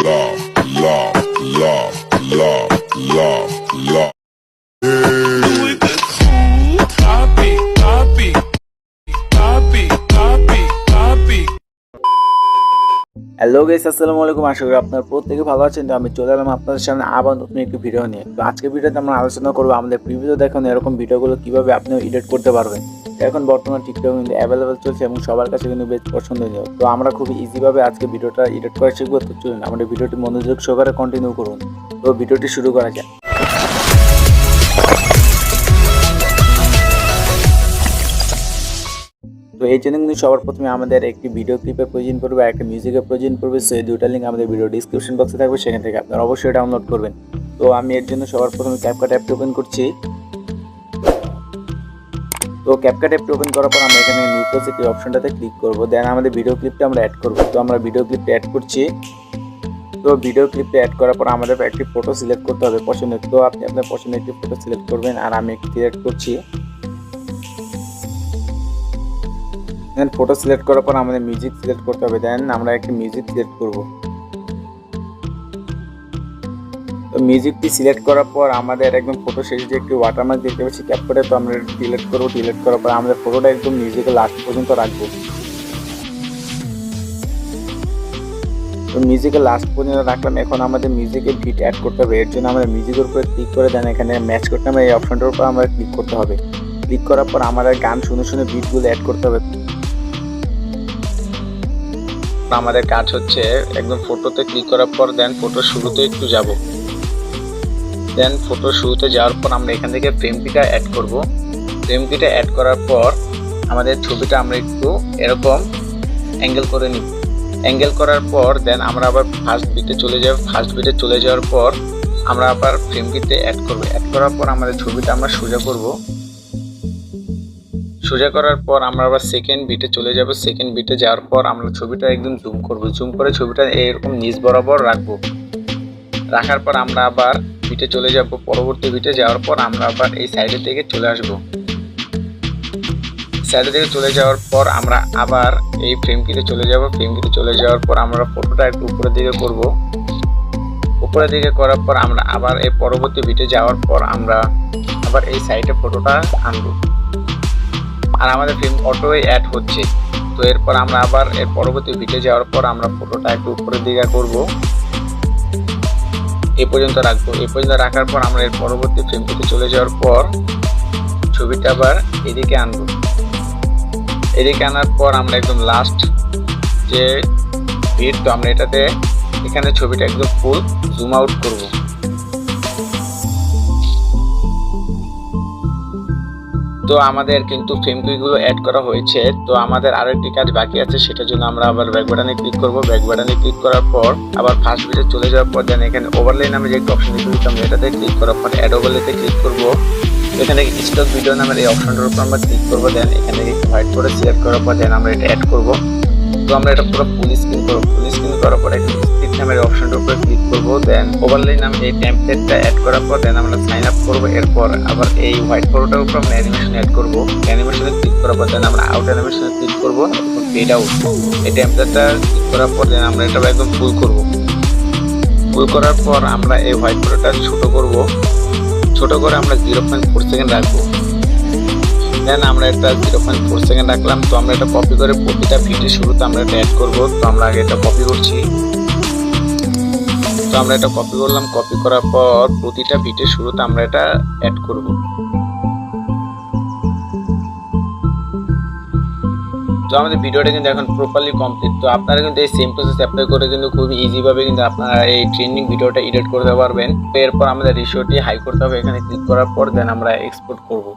Laag Laag Laag Laag Laag Laag. With the cool copy, copy, copy, copy, copy. Hello guys, আসসালামু আলাইকুম। আশা করি আপনারা প্রত্যেকে ভালো আছেন। তো আমি চলে এলাম আপনাদের সামনে আবার নতুন একটি ভিডিও নিয়ে। তো আজকের ভিডিওতে আমরা আলোচনা করব আমাদের প্রিভিউতে দেখানো এরকম ভিডিওগুলো কিভাবে আপনি এডিট করতে পারবেন। এখন বর্তমানে টিকটক কিন্তু অ্যাভেলেবেল চলছে এবং সবার কাছে কিন্তু বেশ পছন্দনীয়। তো আমরা খুবই ইজিভাবে আজকে ভিডিওটা এডিট করা শিখবো। তো চলুন আমাদের ভিডিওটি মনোযোগ সহকারে কন্টিনিউ করুন। তো ভিডিওটি শুরু করা যাক। তো এই জন্য কিন্তু সবার প্রথমে আমাদের একটি ভিডিও ক্লিপের প্রয়োজন পড়বে আর একটা মিউজিকের প্রয়োজন পড়বে। সো এই দুইটা লিঙ্ক আমাদের ভিডিও ডিসক্রিপশন বক্সে থাকবে, সেখান থেকে আপনারা অবশ্যই ডাউনলোড করবেন। তো আমি এর জন্য সবার প্রথমে ক্যাপকাট অ্যাপটি ওপেন করছি। তো ক্যাপকাট অ্যাপটি ওপেন করার পর আমরা এখানে নিউ প্রজেক্ট এই অপশনটাতে ক্লিক করব। দেন আমাদের ভিডিও ক্লিপটা আমরা অ্যাড করব। তো আমরা ভিডিও ক্লিপটা অ্যাড করছি। তো ভিডিও ক্লিপটা অ্যাড করার পর আমাদের একটি ফটো সিলেক্ট করতে হবে পছন্দের। তো আপনি আপনার পছন্দের একটি ফটো সিলেক্ট করবেন আর আমি একটি সিলেক্ট করছি। দেন ফটো সিলেক্ট করার পর আমাদের মিউজিক সিলেক্ট করতে হবে। দেন আমরা একটা মিউজিক সিলেক্ট করব। তো মিউজিকটি সিলেক্ট করার পর আমাদের একদম ফটো শেষে যে একটি ওয়াটারমার্ক দেখতে পাচ্ছি ক্যাপকাটে, তো আমরা ডিলিট করব। ডিলিট করার পর আমাদের ফটোটা একদম মিউজিকের লাস্ট পর্যন্ত রাখবো। তো মিউজিকের লাস্ট পর্যন্ত রাখলাম। এখন আমাদের মিউজিকের বিট অ্যাড করতে হবে। এর জন্য আমাদের মিউজিকের উপরে ক্লিক করে দেন এখানে ম্যাচ করতে হবে। এই অপশনটার উপর আমরা ক্লিক করতে হবে। ক্লিক করার পর আমাদের গান শুনে শুনে বিটগুলো অ্যাড করতে হবে। আমাদের কাজ হচ্ছে একদম ফটোতে ক্লিক করার পর দেন ফটো শুরুতে একটু যাব। দেন ফটো শুরুতে যাওয়ার পর আমরা এখান থেকে ফ্রেম কিটা অ্যাড করব। ফ্রেম কিটা অ্যাড করার পর আমাদের ছবিটা আমরা একটু এরকম অ্যাঙ্গেল করে নিব। অ্যাঙ্গেল করার পর দেন আমরা আবার ফার্স্ট বিটে চলে যাব। ফার্স্ট বিটে চলে যাওয়ার পর আমরা আবার ফ্রেম কিটে অ্যাড করব। অ্যাড করার পর আমাদের ছবিটা আমরা সোজা করব। সোজা করার পর আমরা আবার সেকেন্ড বিটে চলে যাব। সেকেন্ড বিটে যাওয়ার পর আমরা ছবিটা একদম জুম করব। জুম করে ছবিটা এরকম নিচ বরাবর রাখবো। রাখার পর আমরা আবার বিটে চলে যাব। পরবর্তী বিটে যাওয়ার পর আমরা আবার এই সাইডের থেকে চলে আসব। সাইডে থেকে চলে যাওয়ার পর আমরা আবার এই ফ্রেম কিতে চলে যাব। ফ্রেম কিতে চলে যাওয়ার পর আমরা ফটোটা একটু উপরের দিকে করব। উপরের দিকে করার পর আমরা আবার এই পরবর্তী বিটে যাওয়ার পর আমরা আবার এই সাইডে ফটোটা আনবো। আর আমাদের ফ্রেম অটোই অ্যাড হচ্ছে। তো এরপর আমরা আবার এর পরবর্তী বিটে যাওয়ার পর আমরা ফটোটা একটু উপরের দিকে করব, এই পর্যন্ত রাখবো। এই পর্যন্ত রাখার পর আমরা এর পরবর্তী ফ্রেমটিতে চলে যাওয়ার পর ছবিটা আবার এদিকে আনবো। এদিকে আনার পর আমরা একদম লাস্ট যে বিট, তো আমরা এটাতে এখানে ছবিটা একদম ফুল জুম আউট করব। তো আমাদের কিন্তু ফ্রেমগুলো অ্যাড করা হয়েছে। তো আমাদের আরো একটি কাজ বাকি আছে, সেটার জন্য আমরা আবার ব্যাক বাটনে ক্লিক করব। ব্যাক বাটনে ক্লিক করার পর আবার ফার্স্ট বিটে চলে যাওয়ার পর দেন এখানে ওভারলে নামে যে একটা অপশন দেখতে পাচ্ছি, এটাতে ক্লিক করার পর অ্যাড ওভারলেতে ক্লিক করব। এখানে স্টক ভিডিও নামের এই অপশনটার উপর আমরা ক্লিক করব। দেন এখান থেকে হোয়াইট করে সিলেক্ট করার পর দেন আমরা এটা অ্যাড করব। তো আমরা এটা পুরো ফুল স্ক্রিন করব। ফুল স্ক্রিন করার পর এখানে স্ক্রিপ্ট নামের অপশনটার উপরে ক্লিক করব। দেন ওভারলে নাম এই টেমপ্লেটটা অ্যাড করার পর দেন আমরা সাইন আপ করব। এরপর আবার এই হোয়াইট ফটোটার উপর আমরা অ্যানিমেশন অ্যাড করব। অ্যানিমেশনে ক্লিক করার পর দেন আমরা আউট অ্যানিমেশনে ক্লিক করব। এরপর ফেড আউট এই টেমপ্লেটটা ক্লিক করার পর দেন আমরা এটা একদম ফুল করব। ফুল করার পর আমরা এই হোয়াইট ফটোটা ছোট করব। ছোট করে আমরা 0.4 সেকেন্ড রাখবো। দেন আমরা এটা 0.4 সেকেন্ড রাখলাম। তো আমরা এটা কপি করে প্রতিটা ভিডিও শুরুতে আমরা এটা অ্যাড করব। তো আমরা আগে এটা কপি করছি। তো আমরা এটা কপি করলাম। কপি করার পর প্রতিটা ভিডিও শুরুতে আমরা এটা অ্যাড করব। তো আমাদের ভিডিওটা কিন্তু এখন প্রপারলি কমপ্লিট। তো আপনারা কিন্তু এই সেম প্রসেস অ্যাপ্লাই করে কিন্তু খুবই ইজিভাবে কিন্তু আপনারা এই ট্রেন্ডিং ভিডিওটা এডিট করতে পারবেন। এরপর আমাদের রেশিওটি হাই করতে হবে। এখানে ক্লিক করার পর দেন আমরা এক্সপোর্ট করব।